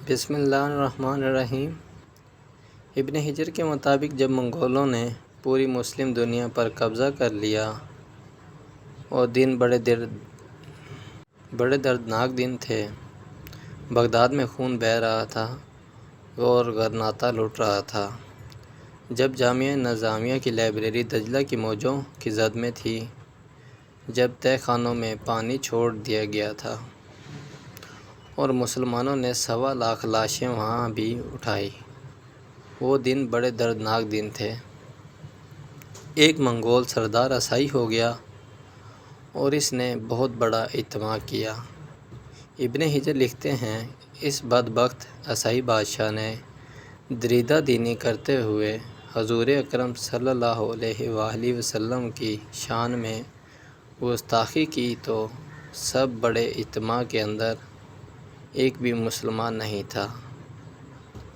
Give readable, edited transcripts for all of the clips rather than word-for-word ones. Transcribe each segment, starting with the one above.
بسم اللہ الرحمن الرحیم۔ ابن حجر کے مطابق جب منگولوں نے پوری مسلم دنیا پر قبضہ کر لیا اور دن بڑے دردناک دن تھے، بغداد میں خون بہہ رہا تھا اور غرناطہ لٹ رہا تھا، جب جامعہ نظامیہ کی لائبریری دجلہ کی موجوں کی زد میں تھی، جب تہہ خانوں میں پانی چھوڑ دیا گیا تھا اور مسلمانوں نے 1.25 لاشیں وہاں بھی اٹھائی، وہ دن بڑے دردناک دن تھے۔ ایک منگول سردار عصائی ہو گیا اور اس نے بہت بڑا اجتماع کیا۔ ابن حجر لکھتے ہیں، اس بدبخت عصائی بادشاہ نے دریدہ دینی کرتے ہوئے حضور اکرم صلی اللہ علیہ وآلہ وسلم کی شان میں گستاخی کی تو سب بڑے اجتماع کے اندر ایک بھی مسلمان نہیں تھا،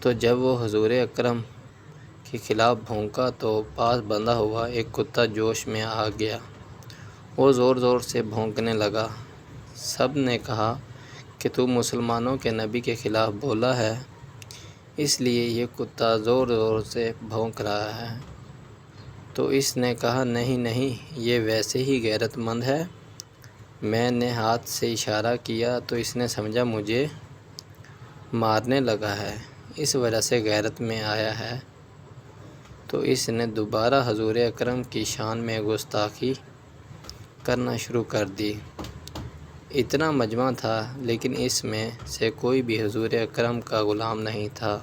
تو جب وہ حضور اکرم کے خلاف بھونکا تو پاس بندھا ہوا ایک کتا جوش میں آ گیا، وہ زور زور سے بھونکنے لگا۔ سب نے کہا کہ تو مسلمانوں کے نبی کے خلاف بولا ہے، اس لیے یہ کتا زور زور سے بھونک رہا ہے۔ تو اس نے کہا، نہیں نہیں، یہ ویسے ہی غیرت مند ہے۔ میں نے ہاتھ سے اشارہ کیا تو اس نے سمجھا مجھے مارنے لگا ہے، اس وجہ سے غیرت میں آیا ہے، تو اس نے دوبارہ حضور اکرم کی شان میں گستاخی کرنا شروع کر دی۔ اتنا مجمع تھا لیکن اس میں سے کوئی بھی حضور اکرم کا غلام نہیں تھا،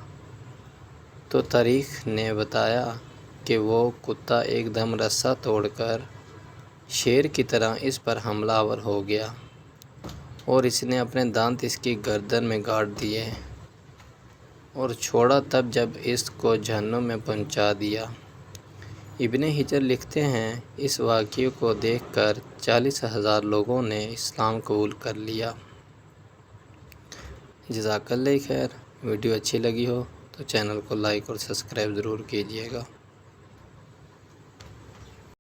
تو تاریخ نے بتایا کہ وہ کتا ایک دم رسہ توڑ کر شیر کی طرح اس پر حملہ آور ہو گیا اور اس نے اپنے دانت اس کی گردن میں گاڑ دیے اور چھوڑا، تب جب اس کو جہنم میں پہنچا دیا۔ ابن حجر لکھتے ہیں، اس واقعے کو دیکھ کر 40,000 لوگوں نے اسلام قبول کر لیا۔ جزاک اللہ خیر۔ ویڈیو اچھی لگی ہو تو چینل کو لائک اور سبسکرائب ضرور کیجیے گا۔